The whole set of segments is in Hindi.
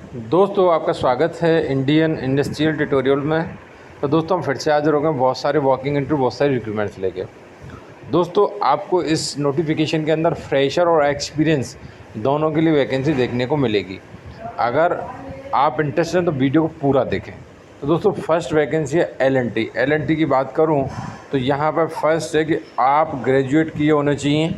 दोस्तों आपका स्वागत है इंडियन इंडस्ट्रियल ट्यूटोरियल में। तो दोस्तों हम फिर से हाजिर हो गए बहुत सारे वॉकिंग इंटरव्यू बहुत सारे रिक्रूटमेंट्स लेके। दोस्तों आपको इस नोटिफिकेशन के अंदर फ्रेशर और एक्सपीरियंस दोनों के लिए वैकेंसी देखने को मिलेगी। अगर आप इंटरेस्टेड हैं तो वीडियो को पूरा देखें। तो दोस्तों फर्स्ट वैकेंसी है एल एन टी की बात करूं तो यहाँ पर फर्स्ट है कि आप ग्रेजुएट किए होने चाहिए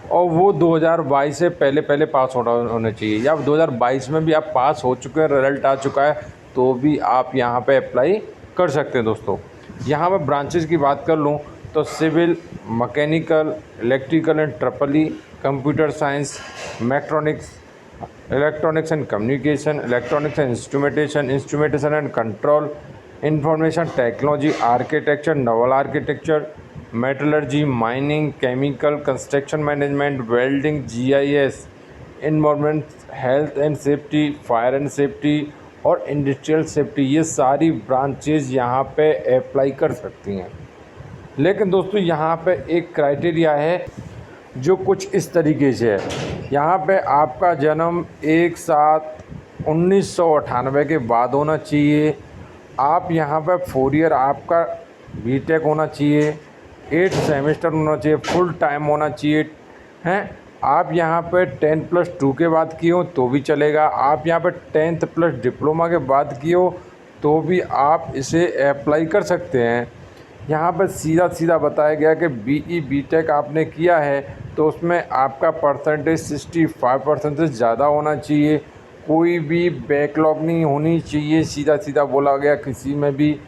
और वो 2022 से पहले पास होने चाहिए, या 2022 में भी आप पास हो चुके हैं, रिजल्ट आ चुका है तो भी आप यहाँ पे अप्लाई कर सकते हैं। दोस्तों यहाँ पर ब्रांचेस की बात कर लूँ तो civil, mechanical, electrical and triple E, computer science, mechatronics, electronics and communication, electronics and instrumentation and control, information technology, architecture, naval architecture, metallurgy, mining, chemical, construction management, welding, GIS, environment, health and safety, fire and safety और इंडस्ट्रियल सेफ्टी, ये सारी ब्रांचेज यहाँ पे अप्लाई कर सकती हैं। लेकिन दोस्तों यहाँ पे एक क्राइटेरिया है जो कुछ इस तरीके से है। यहाँ पे आपका जन्म 1/7/1998 के बाद होना चाहिए। आप यहाँ पे 4 ईयर आपका बीटेक होना चाहिए, 8 सेमेस्टर होना चाहिए, फुल टाइम होना चाहिए हैं। आप यहाँ पे 10+2 के बाद किए हो तो भी चलेगा। आप यहाँ पे 10th प्लस डिप्लोमा के बाद किए हो तो भी आप इसे अप्लाई कर सकते हैं। यहाँ पर सीधा सीधा बताया गया कि बीई बीटेक आपने किया है तो उसमें आपका परसेंटेज 65% से ज़्यादा होना चाहिए, कोई भी बैकलॉग नहीं होनी चाहिए, सीधा सीधा बोला गया किसी में भी,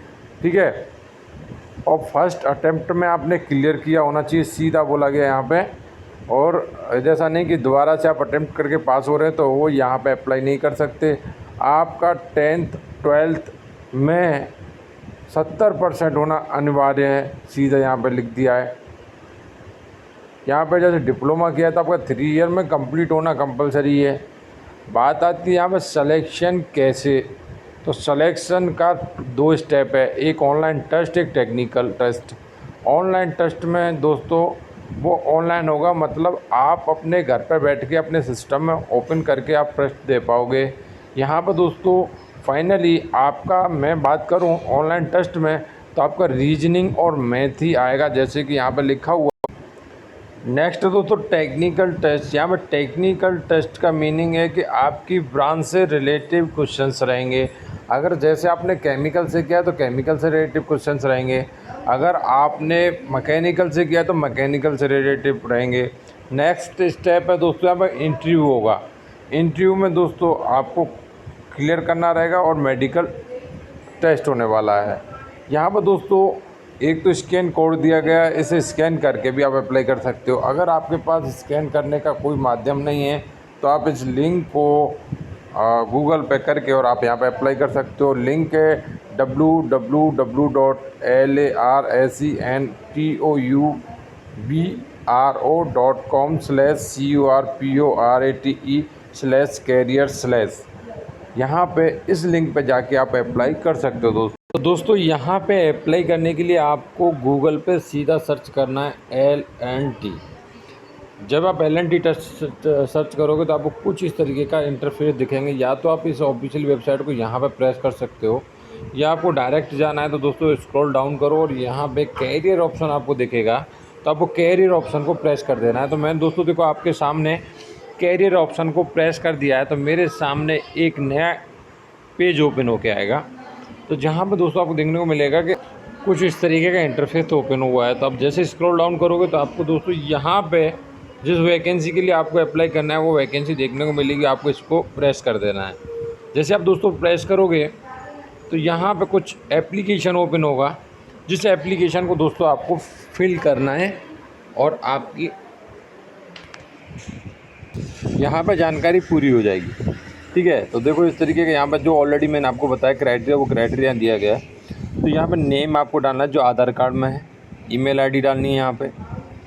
ठीक है। और फर्स्ट अटेम्प्ट में आपने क्लियर किया होना चाहिए, सीधा बोला गया यहाँ पे। और जैसा नहीं कि दोबारा से आप अटेम्प्ट करके पास हो रहे हैं तो वो यहाँ पे अप्लाई नहीं कर सकते। आपका 10th 12th में 70% होना अनिवार्य है, सीधा यहाँ पे लिख दिया है। यहाँ पे जैसे डिप्लोमा किया तो आपका 3 ईयर में कंप्लीट होना कंपलसरी है। बात आती है यहाँ पे सिलेक्शन कैसे, तो सिलेक्शन का 2 स्टेप है, एक ऑनलाइन टेस्ट, एक टेक्निकल टेस्ट। ऑनलाइन टेस्ट में दोस्तों वो ऑनलाइन होगा, मतलब आप अपने घर पर बैठ के अपने सिस्टम में ओपन करके आप टेस्ट दे पाओगे। यहाँ पर दोस्तों फाइनली आपका मैं बात करूँ ऑनलाइन टेस्ट में तो आपका रीजनिंग और मैथ ही आएगा, जैसे कि यहाँ पर लिखा हुआ। नेक्स्ट दोस्तों टेक्निकल टेस्ट। यहाँ पर टेक्निकल टेस्ट का मीनिंग है कि आपकी ब्रांच से रिलेटिव क्वेश्चंस रहेंगे। अगर जैसे आपने केमिकल से किया तो केमिकल से रिलेटिव क्वेश्चंस रहेंगे, अगर आपने मैकेनिकल से किया तो मैकेनिकल से रिलेटिव रहेंगे। नेक्स्ट स्टेप है दोस्तों यहाँ पर इंटरव्यू होगा। इंटरव्यू में दोस्तों आपको क्लियर करना रहेगा और मेडिकल टेस्ट होने वाला है। यहाँ पर दोस्तों एक तो स्कैन कोड दिया गया है, इसे स्कैन करके भी आप अप्लाई कर सकते हो। अगर आपके पास स्कैन करने का कोई माध्यम नहीं है तो आप इस लिंक को गूगल पे करके और आप यहाँ पे अप्लाई कर सकते हो। लिंक है www.larsentrobro.com/CURPORATE/career/। यहाँ पे इस लिंक पे जाके आप अप्लाई कर सकते हो दोस्तों। तो दोस्तों यहाँ पे अप्लाई करने के लिए आपको गूगल पे सीधा सर्च करना है LNT। जब आप LNT टेस्ट सर्च करोगे तो आपको कुछ इस तरीके का इंटरफेस दिखेंगे। या तो आप इस ऑफिशियल वेबसाइट को यहाँ पे प्रेस कर सकते हो, या आपको डायरेक्ट जाना है तो दोस्तों स्क्रॉल डाउन करो और यहाँ पे कैरियर ऑप्शन आपको दिखेगा, तो आपको कैरियर ऑप्शन को प्रेस कर देना है। तो मैंने दोस्तों देखो आपके सामने कैरियर ऑप्शन को प्रेस कर दिया है, तो मेरे सामने एक नया पेज ओपन होके आएगा। तो जहाँ पे दोस्तों आपको देखने को मिलेगा कि कुछ इस तरीके का इंटरफेस ओपन हुआ है। तो आप जैसे स्क्रॉल डाउन करोगे तो आपको दोस्तों यहाँ पे जिस वैकेंसी के लिए आपको अप्लाई करना है वो वैकेंसी देखने को मिलेगी, आपको इसको प्रेस कर देना है। जैसे आप दोस्तों प्रेस करोगे तो यहाँ पे कुछ एप्लीकेशन ओपन होगा, जिस एप्लीकेशन को दोस्तों आपको फिल करना है और आपकी यहाँ पर जानकारी पूरी हो जाएगी, ठीक है। तो देखो इस तरीके का यहाँ पर जो ऑलरेडी मैंने आपको बताया क्राइटेरिया, वो क्राइटेरिया दिया गया है। तो यहाँ पर नेम आपको डालना है जो आधार कार्ड में है, ईमेल आईडी डालनी है, यहाँ पे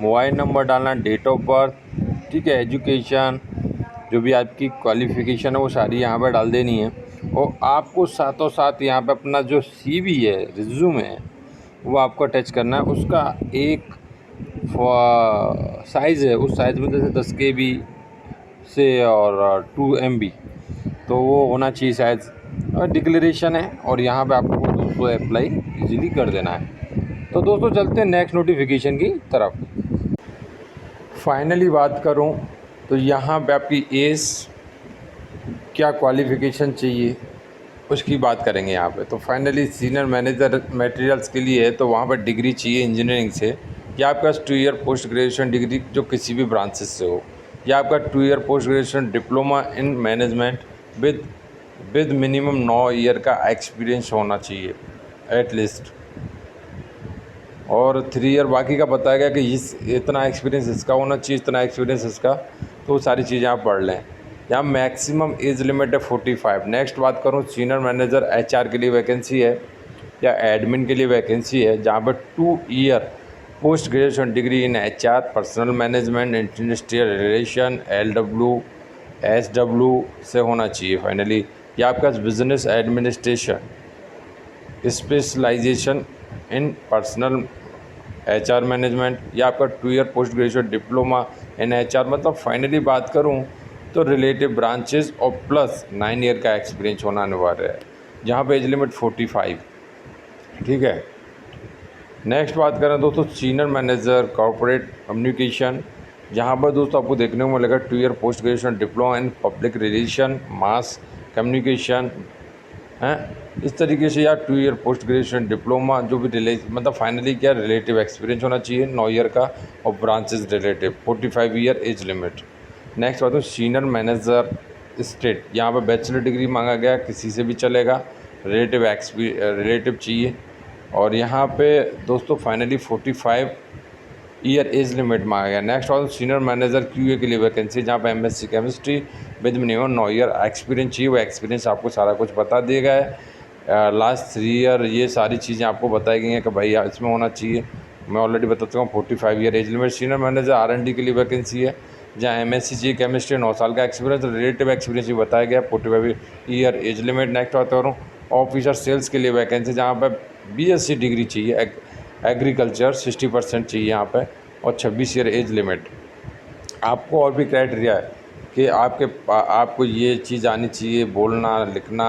मोबाइल नंबर डालना है, डेट ऑफ बर्थ, ठीक है, एजुकेशन, जो भी आपकी क्वालिफ़िकेशन है वो सारी यहाँ पर डाल देनी है। और आपको साथों साथ यहाँ पे अपना जो CV है, रिज्यूमे है, वो आपको अटैच करना है। उसका एक साइज़ है, उस साइज़ में जैसे 10 KB से और 2 MB, तो वो होना चाहिए शायद, डिक्लेरेशन है और यहाँ पे आपको दोस्तों अप्लाई इजीली कर देना है। तो दोस्तों चलते हैं नेक्स्ट नोटिफिकेशन की तरफ। फाइनली बात करूँ तो यहाँ पे आपकी एज, क्या क्वालिफ़िकेशन चाहिए उसकी बात करेंगे यहाँ पे। तो फाइनली सीनियर मैनेजर मटेरियल्स के लिए है तो वहाँ पर डिग्री चाहिए इंजीनियरिंग से, या आपका 2 ईयर पोस्ट ग्रेजुएशन डिग्री जो किसी भी ब्रांचेस से हो, या आपका 2 year post graduation diploma in management with minimum 9 year का एक्सपीरियंस होना चाहिए एटलीस्ट, और 3 ईयर बाकी का बताया गया कि इतना एक्सपीरियंस इसका होना चाहिए, इतना एक्सपीरियंस इसका, तो सारी चीज़ें आप पढ़ लें। यहाँ मैक्सिमम एज लिमिट है 45। नेक्स्ट बात करूँ सीनियर मैनेजर HR के लिए वैकेंसी है या एडमिन के लिए वैकेंसी है, जहाँ पर 2 year post graduation degree in HR, personal management, industrial relation, LW SW से होना चाहिए फाइनली। या आपका बिजनेस एडमिनिस्ट्रेशन स्पेशलाइजेशन इन पर्सनल HR मैनेजमेंट, या आपका 2 year post graduate diploma in HR। मतलब फाइनली बात करूं तो रिलेटिव ब्रांचेस और प्लस 9 ईयर का एक्सपीरियंस होना अनिवार्य है, जहां पे एज लिमिट 45। ठीक है। नेक्स्ट बात करें दोस्तों सीनियर मैनेजर कॉर्पोरेट कम्युनिकेशन, जहां पर दोस्तों आपको देखने को मिलेगा 2 year post graduation diploma in public relation mass communication हैं इस तरीके से, या 2 ईयर पोस्ट ग्रेजुएशन डिप्लोमा जो भी मतलब फाइनली क्या रिलेटिव एक्सपीरियंस होना चाहिए 9 ईयर का, और branches relative 45 year age limit. Next बात है सीनियर मैनेजर स्टेट, यहाँ पर बैचलर डिग्री मांगा गया, किसी से भी चलेगा, रिलेटिव चाहिए, और यहाँ पे दोस्तों फाइनली 45 ईयर एज लिमिट मांगा गया। नेक्स्ट बात सीनियर मैनेजर QA के लिए वैकेंसी, जहाँ पे MSc chemistry with minimum 9 year experience चाहिए। वो एक्सपीरियंस आपको सारा कुछ बता दिया गया है, लास्ट 3 ईयर ये सारी चीज़ें आपको बताई गई हैं कि भाई इसमें होना चाहिए। मैं ऑलरेडी बता चुका हूँ 45 year age limit. Senior manager R&D के लिए वैकेंसी है, जहाँ MSc चाहिए केमिस्ट्री, 9 साल का एक्सपीरियंस, रिलेटिव एक्सपीरियंस भी बताया गया 45 ईयर एज लिमिट। नेक्स्ट बात करूँ ऑफिसर सेल्स के लिए वैकेंसी, जहाँ पर BSc डिग्री चाहिए, एग्रीकल्चर 60% चाहिए यहाँ पे, और 26 ईयर एज लिमिट। आपको और भी क्राइटेरिया है कि आपको ये चीज़ आनी चाहिए, बोलना लिखना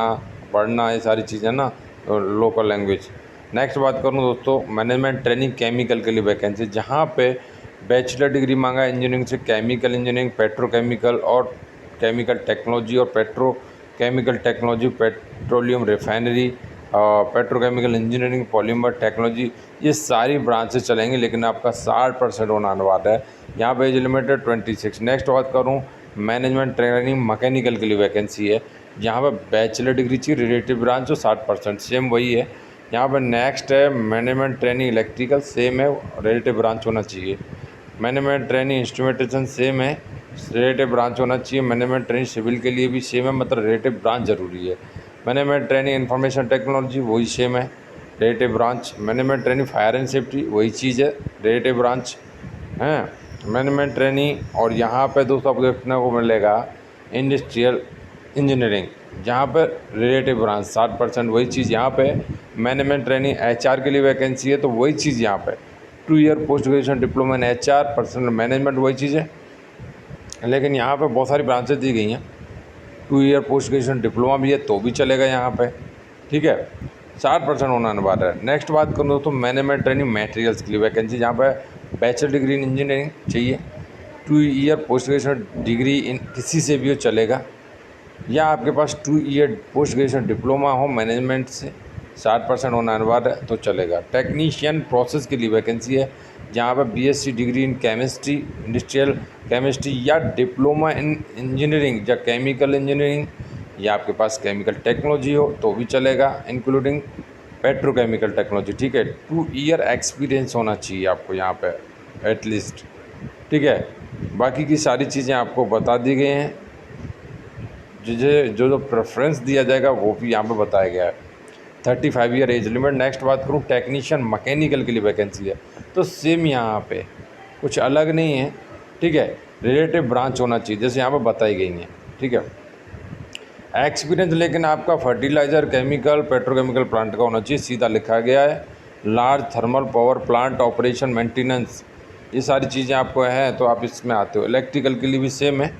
पढ़ना, ये सारी चीज़ें ना, लोकल लैंग्वेज। नेक्स्ट बात करूँ दोस्तों मैनेजमेंट ट्रेनिंग केमिकल के लिए वैकेंसी, जहाँ पे बैचलर डिग्री मांगा है इंजीनियरिंग से, केमिकल इंजीनियरिंग, पेट्रोकेमिकल और केमिकल टेक्नोलॉजी, और petrochemical technology, petroleum refinery, petrochemical engineering, polymer technology, ये सारी ब्रांचेस चलेंगी, लेकिन आपका 60% होना अनिवार्य है। यहाँ पे एज लिमिट है 26। नेक्स्ट बात करूँ मैनेजमेंट ट्रेनिंग मैकेनिकल के लिए वैकेंसी है, जहाँ पर बैचलर डिग्री चाहिए, रिलेटिव ब्रांच हो 60%, सेम वही है। यहाँ पर नेक्स्ट है मैनेजमेंट ट्रेनिंग इलेक्ट्रिकल, सेम है, रिलेटिव ब्रांच होना चाहिए। मैनेजमेंट ट्रेनिंग इंस्ट्रूमेंटेशन सेम है, रिलेटिव ब्रांच होना चाहिए। मैनेजमेंट ट्रेनिंग सिविल के लिए भी सेम है, मतलब रिलेटिव ब्रांच ज़रूरी है। मैनेजमेंट ट्रेनिंग इंफॉर्मेशन टेक्नोलॉजी वही सेम है, relative branch. Management training fire and safety वही चीज़ है, रिलेटिव ब्रांच हैं। मैनेजमेंट ट्रेनिंग, और यहाँ पे दोस्तों आपको देखने को मिलेगा इंडस्ट्रियल इंजीनियरिंग, जहाँ पर रिलेटिव ब्रांच 60%, वही चीज़ यहाँ पे। मैनेजमेंट ट्रेनिंग HR के लिए वैकेंसी है, तो वही चीज़ यहाँ पे 2 year post graduation diploma in HR, personal management वही चीज़ है, लेकिन यहाँ पे बहुत सारी ब्रांचेज दी गई हैं। 2 ईयर पोस्ट ग्रेजुएशन डिप्लोमा भी है तो भी चलेगा यहाँ पे। ठीक है, 60% होना अनिवार्य है। नेक्स्ट बात करूँ दोस्तों मैनेजमेंट ट्रेनिंग मटेरियल्स के लिए वैकेंसी, जहाँ पर बैचलर डिग्री इन इंजीनियरिंग चाहिए, 2 year post graduation degree in किसी से भी हो चलेगा, या आपके पास 2 ईयर पोस्ट ग्रेजुएशन डिप्लोमा हो मैनेजमेंट से, 60% होना अनिवार्य है तो चलेगा। टेक्नीशियन प्रोसेस के लिए वैकेंसी है, जहाँ पर BSc degree in chemistry, industrial chemistry, या डिप्लोमा इन इंजीनियरिंग या केमिकल इंजीनियरिंग, या आपके पास केमिकल टेक्नोलॉजी हो तो भी चलेगा, इंक्लूडिंग पेट्रोकेमिकल टेक्नोलॉजी। ठीक है, 2 ईयर एक्सपीरियंस होना चाहिए आपको यहाँ पे एटलीस्ट। ठीक है, बाकी की सारी चीज़ें आपको बता दी गई हैं, जो प्रेफरेंस दिया जाएगा वो भी यहाँ पे बताया गया है। 35 ईयर एज लिमिट। नेक्स्ट बात करूँ टेक्नीशियन मैकेनिकल के लिए वैकेंसी है, तो सेम यहाँ पे कुछ अलग नहीं है। ठीक है, रिलेटिव ब्रांच होना चाहिए जैसे यहाँ पे बताई गई हैं। ठीक है, एक्सपीरियंस लेकिन आपका फर्टिलाइज़र, केमिकल, पेट्रोकेमिकल प्लांट का होना चाहिए, सीधा लिखा गया है। Large thermal power plant operation maintenance, ये सारी चीज़ें आपको हैं तो आप इसमें आते हो। इलेक्ट्रिकल के लिए भी सेम है,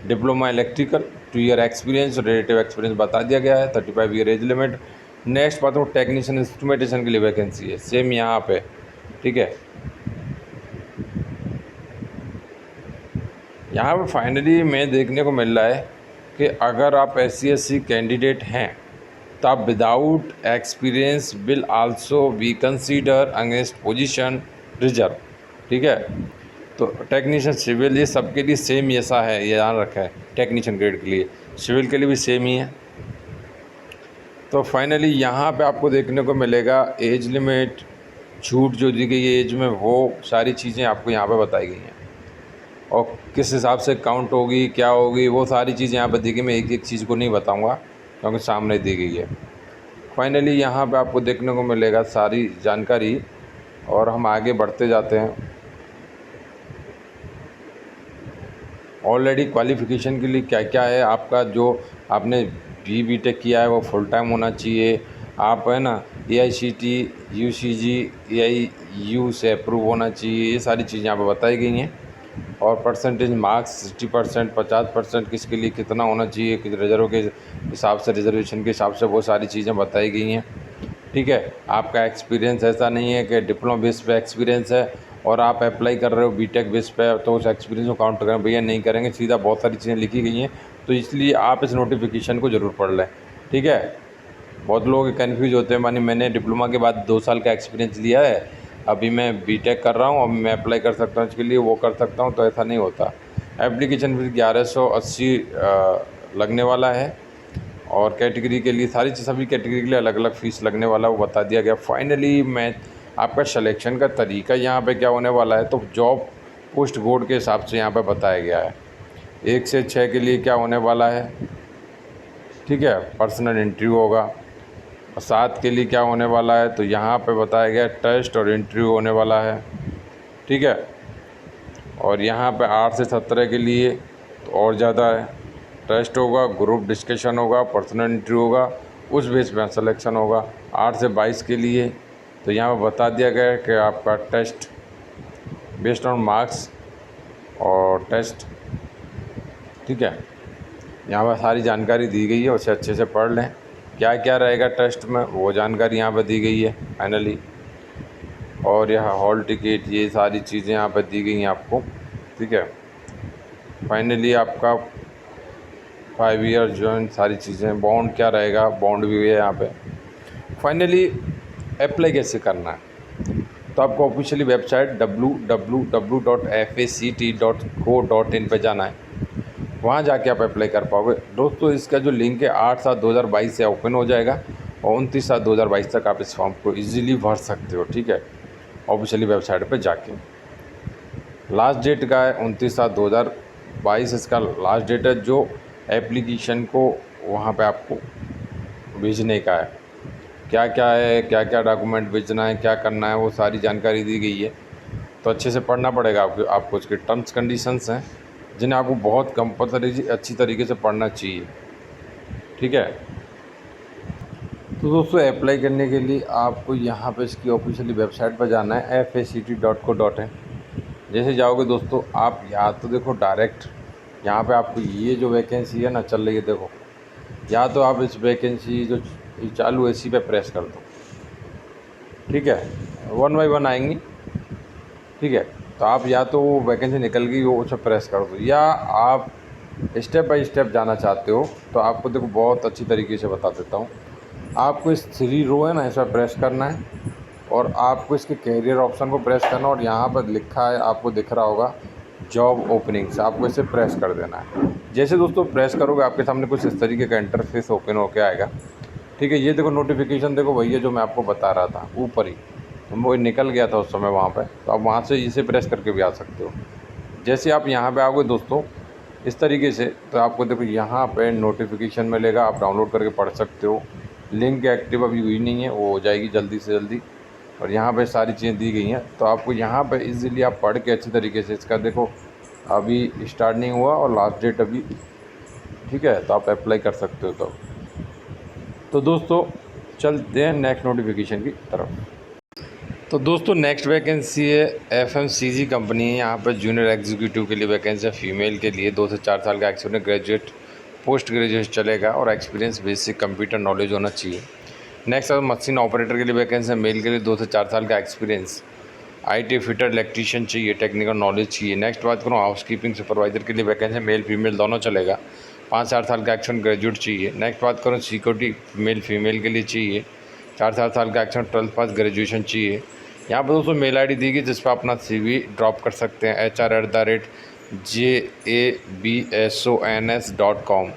diploma electrical, 2 year experience, relative experience बता दिया गया है, 35 ईयर एज लिमिट। नेक्स्ट बात हूँ टेक्नीशियन इंस्ट्रूमेंटेशन के लिए वैकेंसी है, सेम यहाँ पे, ठीक है। यहाँ पे फाइनली मैं देखने को मिल रहा है कि अगर आप SC/SC कैंडिडेट हैं तो आप without experience will also be consider against position reserve, ठीक है। तो टेक्नीशियन सिविल ये सबके लिए सेम ऐसा है, ये ध्यान रखा है। टेक्नीशियन ग्रेड के लिए, सिविल के लिए भी सेम ही है। तो फाइनली यहाँ पे आपको देखने को मिलेगा एज लिमिट, छूट जो दी गई है एज में, वो सारी चीज़ें आपको यहाँ पे बताई गई हैं और किस हिसाब से काउंट होगी, क्या होगी, वो सारी चीज़ें यहाँ पर दी गई। मैं एक एक चीज़ को नहीं बताऊँगा क्योंकि सामने दी गई है। फाइनली यहाँ पे आपको देखने को मिलेगा सारी जानकारी और हम आगे बढ़ते जाते हैं। ऑलरेडी क्वालिफ़िकेशन के लिए क्या क्या है आपका, जो आपने BTech किया है वो फुल टाइम होना चाहिए। आप है ना AICTE UCG AIU से अप्रूव होना चाहिए, ये सारी चीज़ें यहाँ पर बताई गई हैं। और परसेंटेज मार्क्स 60%, 50% किसके लिए कितना होना चाहिए, कि रिजर्व के हिसाब से, रिजर्वेशन के हिसाब से, वो सारी चीज़ें बताई गई हैं, ठीक है। आपका एक्सपीरियंस ऐसा नहीं है कि डिप्लोमा बेस पे एक्सपीरियंस है और आप अप्लाई कर रहे हो BTech बेस पे तो उस एक्सपीरियंस को काउंट करें, भैया नहीं करेंगे, सीधा बहुत सारी चीज़ें लिखी गई हैं। तो इसलिए आप इस नोटिफिकेशन को ज़रूर पढ़ लें, ठीक है। बहुत लोग कन्फ्यूज़ होते हैं, मानी मैंने डिप्लोमा के बाद 2 साल का एक्सपीरियंस लिया है, अभी मैं BTech कर रहा हूँ, अब मैं अप्लाई कर सकता हूँ इसके लिए, वो कर सकता हूँ, तो ऐसा नहीं होता। एप्लीकेशन फीस 1180 लगने वाला है और कैटेगरी के लिए सभी कैटेगरी के लिए अलग अलग फ़ीस लगने वाला, वो बता दिया गया। फाइनली मैं आपका सिलेक्शन का तरीका यहाँ पे क्या होने वाला है, तो जॉब पोस्ट कोड के हिसाब से यहाँ पे बताया गया है। 1 से 6 के लिए क्या होने वाला है, ठीक है, पर्सनल इंटरव्यू होगा। और 7 के लिए क्या होने वाला है, तो यहाँ पे बताया गया टेस्ट और इंटरव्यू होने वाला है, ठीक है। और यहाँ पे 8 से 17 के लिए तो और ज़्यादा है, टेस्ट होगा, ग्रुप डिस्कशन होगा, पर्सनल इंटरव्यू होगा, उस बेस पे सिलेक्शन होगा। 8 से 22 के लिए तो यहाँ पे बता दिया गया है कि आपका टेस्ट बेस्ड ऑन मार्क्स और टेस्ट, ठीक है। यहाँ पर सारी जानकारी दी गई है, उसे अच्छे से पढ़ लें। क्या क्या रहेगा टेस्ट में वो जानकारी यहाँ पर दी गई है फाइनली। और यह हॉल टिकट, ये सारी चीज़ें यहाँ पर दी गई हैं आपको, ठीक है। फाइनली आपका 5 ईयर जॉइन, सारी चीज़ें, बॉन्ड क्या रहेगा, बॉन्ड भी है यहाँ पे। फाइनली अप्लाई कैसे करना है, तो आपको ऑफिशियली वेबसाइट www.fact.co.in पे जाना है, वहाँ जाके आप अप्लाई कर पाओगे। दोस्तों इसका जो लिंक है 8/7/2022 से ओपन हो जाएगा और 29/7/2022 तक आप इस फॉर्म को इजीली भर सकते हो, ठीक है, ऑफिशियली वेबसाइट पे जाके। लास्ट डेट का है 29/7/2022, इसका लास्ट डेट है जो एप्लीकेशन को वहाँ पे आपको भेजने का है। क्या क्या है, क्या क्या डॉक्यूमेंट भेजना है, क्या करना है, वो सारी जानकारी दी गई है। तो अच्छे से पढ़ना पड़ेगा आपको उसके टर्म्स कंडीशंस हैं जिन्हें आपको बहुत कंपल्सरी अच्छी तरीके से पढ़ना चाहिए, ठीक है। तो दोस्तों अप्लाई करने के लिए आपको यहाँ पे इसकी ऑफिशियली वेबसाइट पर जाना है fact.co.in। जैसे जाओगे दोस्तों आप या तो देखो डायरेक्ट यहाँ पे आपको ये जो वैकेंसी है ना चल रही है, देखो, या तो आप इस वैकेंसी जो चालू है इसी पे प्रेस कर दो, ठीक है, 1 बाय 1 आएंगी, ठीक है। तो आप या तो वो वैकेंसी निकल गई वो उसे प्रेस कर दो, या आप स्टेप बाय स्टेप जाना चाहते हो तो आपको देखो बहुत अच्छी तरीके से बता देता हूँ। आपको इस 3 रो है ना, इस पर प्रेस करना है और आपको इसके कैरियर ऑप्शन को प्रेस करना, और यहाँ पर लिखा है आपको दिख रहा होगा जॉब ओपनिंग्स, आपको इसे प्रेस कर देना है। जैसे दोस्तों प्रेस करोगे आपके सामने कुछ इस तरीके का इंटरफेस ओपन होकर आएगा, ठीक है। ये देखो नोटिफिकेशन देखो भैया जो मैं आपको बता रहा था ऊपर ही, तो वो निकल गया था उस समय वहाँ पे, तो आप वहाँ से इसे प्रेस करके भी आ सकते हो। जैसे आप यहाँ पे आओगे दोस्तों इस तरीके से, तो आपको देखो यहाँ पे नोटिफिकेशन मिलेगा, आप डाउनलोड करके पढ़ सकते हो। लिंक एक्टिव अभी हुई नहीं है, वो हो जाएगी जल्दी से जल्दी। और यहाँ पे सारी चीज़ें दी गई हैं, तो आपको यहाँ पे इजीली आप पढ़ के अच्छी तरीके से इसका देखो अभी स्टार्ट नहीं हुआ और लास्ट डेट अभी, ठीक है, तो आप अप्लाई कर सकते हो। तो दोस्तों चलते हैं नेक्स्ट नोटिफिकेशन की तरफ। तो दोस्तों नेक्स्ट वैकेंसी है FMCG कंपनी है, यहाँ पर जूनियर एग्जीक्यूटिव के लिए वैकेंसी है, फीमेल के लिए 2 से 4 साल का एक्सपीरियंस, ग्रेजुएट पोस्ट ग्रेजुएशन चलेगा और एक्सपीरियंस बेसिक कंप्यूटर नॉलेज होना चाहिए। नेक्स्ट है मशीन ऑपरेटर के लिए वैकेंसी है, मेल के लिए 2 से 4 साल का एक्सपीरियंस, IT फिटर इलेक्ट्रीशियन चाहिए, टेक्निकल नॉलेज चाहिए। नेक्स्ट बात करूँ हाउसकीपिंग सुपरवाइजर के लिए वैकेंसी मेल फीमेल दोनों चलेगा, 5 से 8 साल का एक्शन ग्रेजुएट चाहिए। नेक्स्ट बात करूँ सिक्योरिटी मेल फीमेल के लिए चाहिए, 4 से 8 साल का एक्शन 12th पास ग्रेजुएशन चाहिए। यहाँ पर दोस्तों मेल ID दी गई जिस पर अपना CV ड्रॉप कर सकते हैं HR@jabsons.com।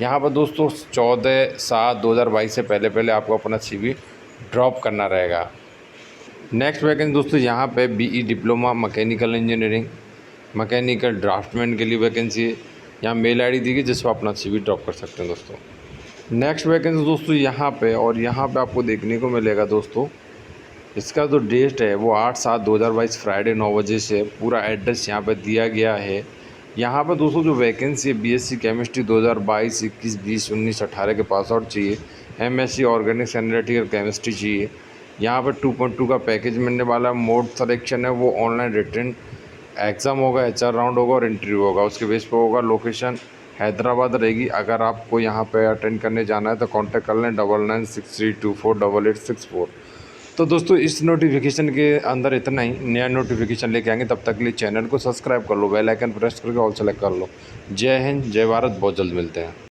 यहाँ पर दोस्तों 14/7/2022 से पहले आपको अपना CV ड्रॉप करना रहेगा। नेक्स्ट वैकेंसी दोस्तों यहाँ पे BE diploma mechanical engineering, mechanical draftsman के लिए वैकेंसी है। यहाँ मेल ID दी गई जिस पर अपना CV ड्रॉप कर सकते हैं दोस्तों। नेक्स्ट वैकेंसी दोस्तों यहाँ पे आपको देखने को मिलेगा दोस्तों, इसका जो डेट है वो 8/7/2022 फ्राइडे 9 बजे से। पूरा एड्रेस यहाँ पे दिया गया है। यहाँ पर दोस्तों जो वैकेंसी है BSc केमिस्ट्री 2022, 21, 20, 19, 18 के पास आउट चाहिए। MSc ऑर्गेनिक्स एनालिटिकल केमिस्ट्री चाहिए। यहाँ पर 2.2 का पैकेज मिलने वाला। मोड सिलेक्शन है वो ऑनलाइन रिटन एग्ज़ाम होगा, HR राउंड होगा और इंटरव्यू होगा, उसके बेस पर होगा। लोकेशन हैदराबाद रहेगी। अगर आपको यहाँ पे अटेंड करने जाना है तो कांटेक्ट कर लें 9963248864। तो दोस्तों इस नोटिफिकेशन के अंदर इतना ही। नया नोटिफिकेशन लेके आएंगे, तब तक के लिए चैनल को सब्सक्राइब कर लो, बेल आइकन प्रेस करके ऑल सेलेक्ट कर लो। जय हिंद, जय भारत, बहुत जल्द मिलते हैं।